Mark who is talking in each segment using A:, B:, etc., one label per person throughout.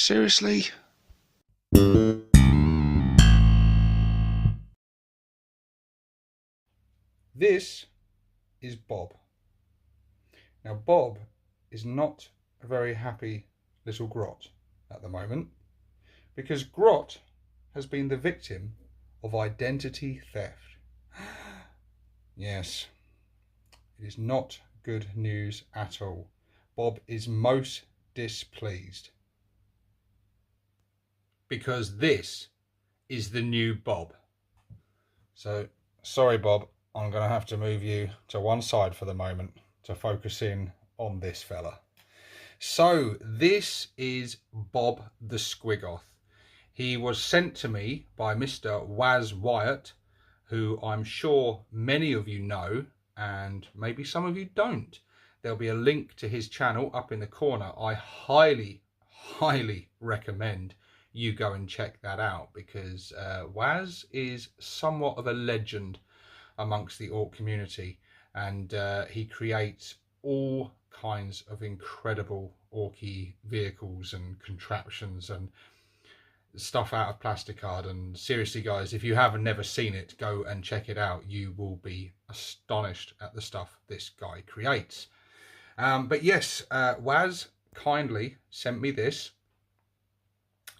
A: Seriously?
B: This is Bob. Now, Bob is not a very happy little Grot at the moment because Grot has been the victim of identity theft. Yes, it is not good news at all. Bob is most displeased because this is the new Bob. So, sorry, Bob, I'm going to have to move you to one side for the moment to focus in on this fella. So, this is Bob the Squiggoth. He was sent to me by Mr. Waz Wyatt, who I'm sure many of you know, and maybe some of you don't. There'll be a link to his channel up in the corner. I highly recommend you go and check that out because Waz is somewhat of a legend amongst the orc community, and he creates all kinds of incredible orky vehicles and contraptions and stuff out of plasticard. And seriously guys, if you have never seen it, go and check it out. You will be astonished at the stuff this guy creates. But yes, Waz kindly sent me this.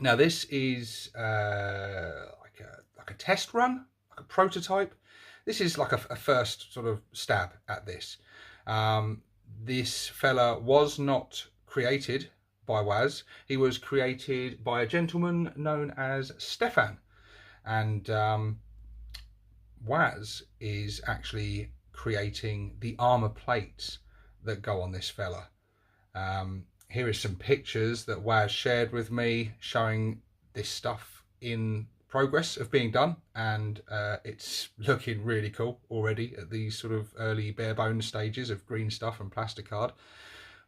B: Now this is like a test run, like a prototype. This is like a first sort of stab at this. This fella was not created by Waz. He was created by a gentleman known as Stefan. And Waz is actually creating the armor plates that go on this fella. Here is some pictures that Waz shared with me showing this stuff in progress of being done, and it's looking really cool already at these sort of early bare bones stages of green stuff and plasticard.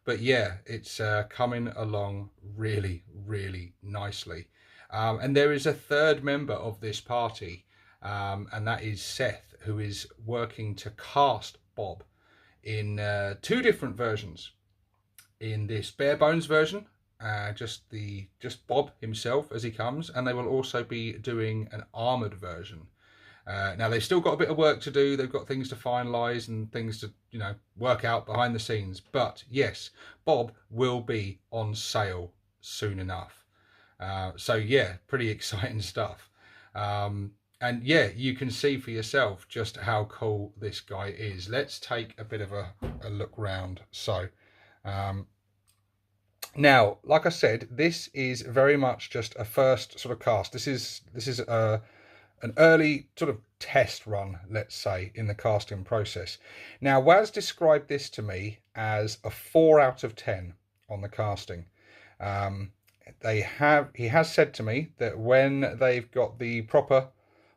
B: But yeah, it's coming along really nicely. And there is a third member of this party, and that is Seth, who is working to cast Bob in 2 different versions. In this bare bones version, just Bob himself as he comes, and they will also be doing an armored version. Now they've still got a bit of work to do. They've got things to finalize and things to work out behind the scenes. But yes, Bob will be on sale soon enough. So yeah, pretty exciting stuff. And yeah, you can see for yourself just how cool this guy is. Let's take a bit of a look round. So now, like I said, this is very much just a first sort of cast. This is an early sort of test run, let's say, in the casting process. Now, Waz described this to me as a 4 out of 10 on the casting. He has said to me that when they've got the proper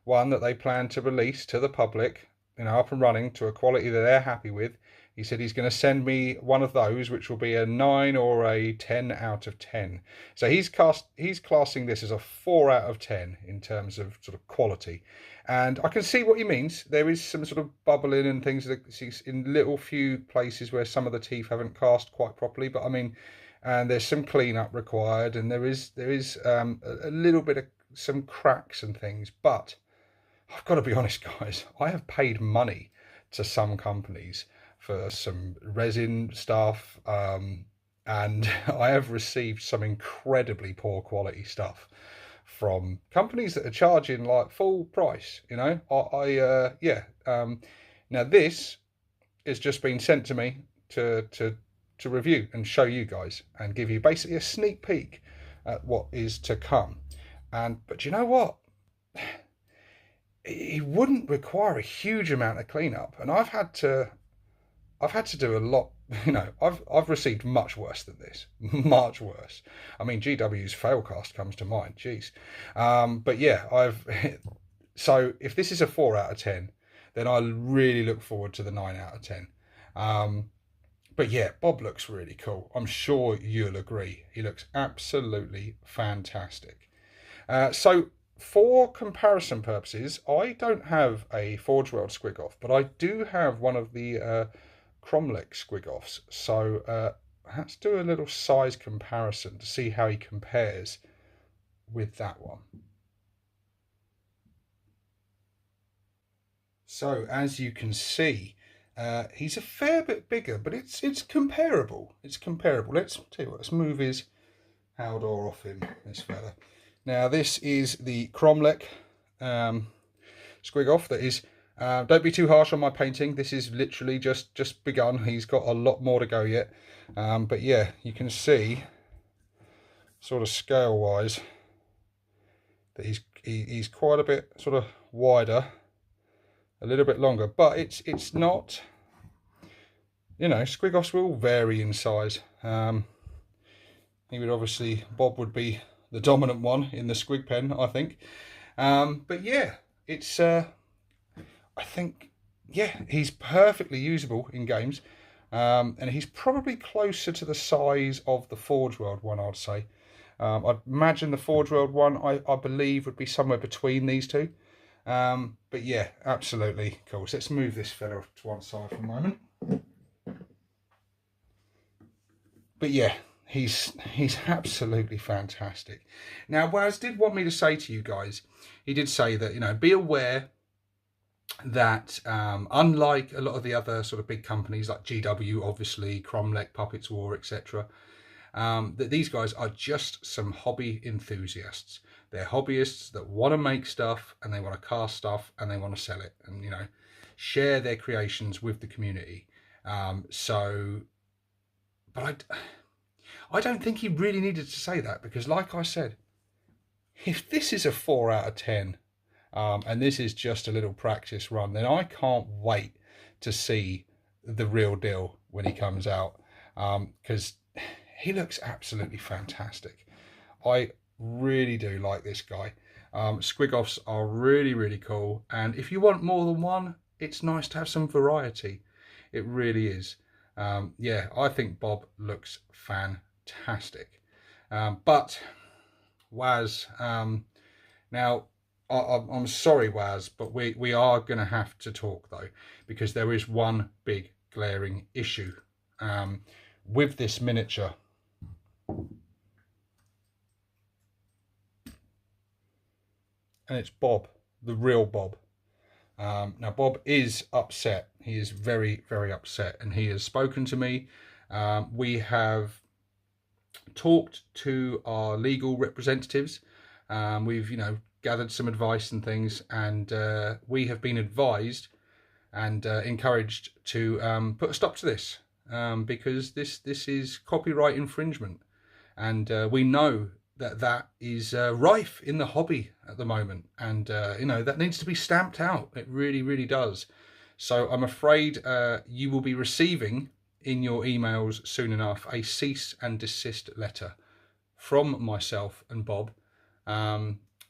B: one that they plan to release to the public, up and running to a quality that they're happy with, he said he's going to send me one of those, which will be a 9 or a 10 out of 10. So he's classing this as a 4 out of 10 in terms of sort of quality. And I can see what he means. There is some sort of bubbling and things that in little few places where some of the teeth haven't cast quite properly. But I mean, and there's some cleanup required, and there is a little bit of some cracks and things. But I've got to be honest, guys, I have paid money to some companies for some resin stuff, and I have received some incredibly poor quality stuff from companies that are charging like full price. Now this has just been sent to me to review and show you guys and give you basically a sneak peek at what is to come. But you know what? It wouldn't require a huge amount of cleanup, and I've had to do a lot. I've received much worse than this, much worse. I mean, GW's Failcast comes to mind, jeez. But yeah, so if this is a 4 out of 10, then I really look forward to the 9 out of 10. But yeah, Bob looks really cool. I'm sure you'll agree. He looks absolutely fantastic. So for comparison purposes, I don't have a Forge World Squiggoth, but I do have one of the Cromlech Squiggoths. So let's do a little size comparison to see how he compares with that one. So as you can see, he's a fair bit bigger, but it's comparable. It's comparable. Let's tell you what. Let's move his Haldor off him. This fella. Now this is the Cromlech Squiggoth. That is. Don't be too harsh on my painting. This is literally just begun. He's got a lot more to go yet. But yeah, you can see, sort of scale wise, that he's quite a bit sort of wider. A little bit longer, but it's not, you know, Squiggoths will vary in size. He would obviously, Bob would be the dominant one in the squig pen, I think. But yeah, it's I think, yeah, he's perfectly usable in games, and he's probably closer to the size of the Forge World one, I'd say. I'd imagine the Forge World one, I believe, would be somewhere between these two. But yeah, absolutely cool. So let's move this fella to one side for a moment. But yeah, he's absolutely fantastic. Now, Waz did want me to say to you guys, he did say that, you know, be aware that unlike a lot of the other sort of big companies like GW, obviously, Cromlech, Puppets War, etc., that these guys are just some hobby enthusiasts. They're hobbyists that want to make stuff, and they want to cast stuff, and they want to sell it, and, you know, share their creations with the community. But I don't think he really needed to say that, because like I said, if this is a 4 out of 10, and this is just a little practice run, then I can't wait to see the real deal when he comes out, because he looks absolutely fantastic. I really do like this guy. Squiggoths are really cool, and if you want more than one, it's nice to have some variety. It really is. Yeah, I think Bob looks fantastic. But Waz, now I'm sorry, Waz, but we are going to have to talk though, because there is one big glaring issue with this miniature. And it's Bob, the real Bob. Now, Bob is upset. He is very upset, and he has spoken to me. We have talked to our legal representatives. We've, you know, gathered some advice and things, and we have been advised and encouraged to put a stop to this, because this is copyright infringement, and we know that is rife in the hobby at the moment, and you know, that needs to be stamped out. It really does. So I'm afraid you will be receiving in your emails soon enough a cease and desist letter from myself and Bob,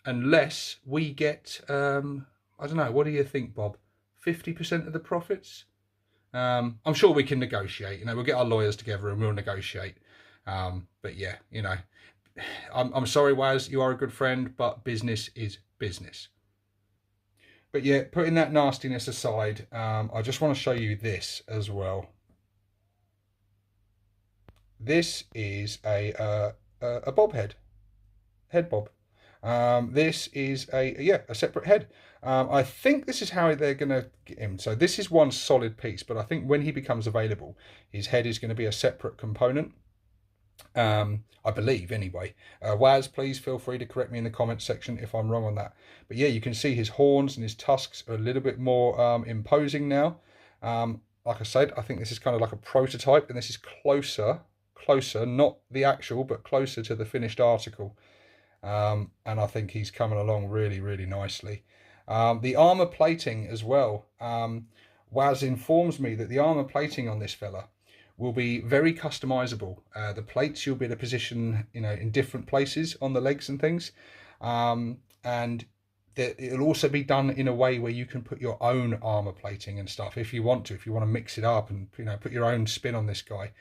B: unless we get I don't know, what do you think, Bob? 50% of the profits? I'm sure we can negotiate. You know, we'll get our lawyers together and we'll negotiate. But yeah, you know, I'm sorry, Waz, you are a good friend, but business is business. But yeah, putting that nastiness aside, I just want to show you this as well. This is a bob head bob. This is a separate head. I think this is how they're going to get him. So this is one solid piece, but I think when he becomes available, his head is going to be a separate component. I believe anyway. Waz, please feel free to correct me in the comments section if I'm wrong on that. But yeah, you can see his horns and his tusks are a little bit more imposing now. Like I said, I think this is kind of like a prototype, and this is closer, not the actual, but closer to the finished article. And I think he's coming along really nicely. The armor plating as well. Waz informs me that the armor plating on this fella will be very customizable. The plates you'll be able to position, you know, in different places on the legs and things, and it'll also be done in a way where you can put your own armor plating and stuff if you want to mix it up and, you know, put your own spin on this guy.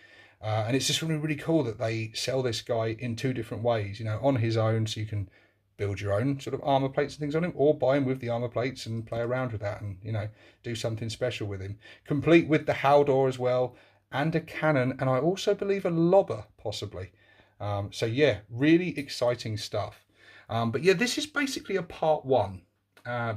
B: And it's just really cool that they sell this guy in 2 different ways, you know, on his own, so you can build your own sort of armor plates and things on him, or buy him with the armor plates and play around with that and, you know, do something special with him, complete with the Haldor as well, and a cannon, and I also believe a lobber, possibly. So yeah, really exciting stuff. But yeah, this is basically a part one,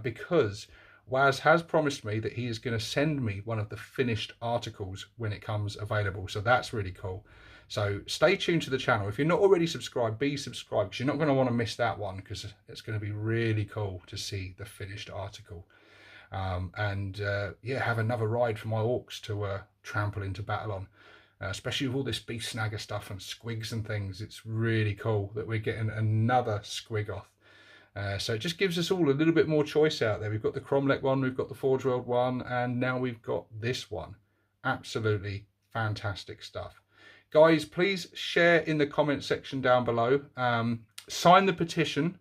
B: because Waz has promised me that he is going to send me one of the finished articles when it comes available. So that's really cool. So stay tuned to the channel. If you're not already subscribed, be subscribed, because you're not going to want to miss that one, because it's going to be really cool to see the finished article. Yeah, have another ride for my orcs to trample into battle on, especially with all this beast snagger stuff and squigs and things. It's really cool that we're getting another Squiggoth. So it just gives us all a little bit more choice out there. We've got the Cromlech one, we've got the Forge World one, and now we've got this one. Absolutely fantastic stuff. Guys, please share in the comment section down below. Sign the petition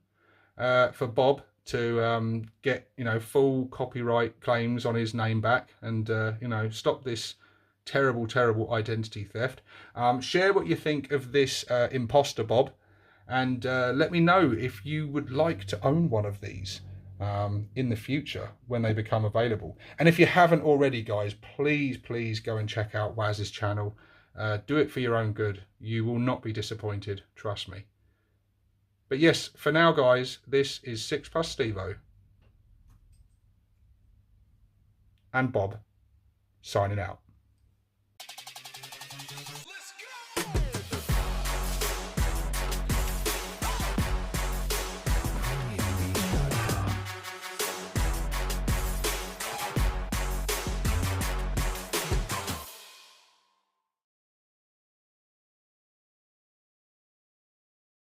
B: for Bob to get, you know, full copyright claims on his name back, and you know, stop this terrible identity theft. Share what you think of this imposter Bob, and let me know if you would like to own one of these in the future when they become available. And if you haven't already, guys, please go and check out Waz's channel. Do it for your own good. You will not be disappointed, trust me. But yes, for now, guys, this is 6+ Stevo and Bob signing out.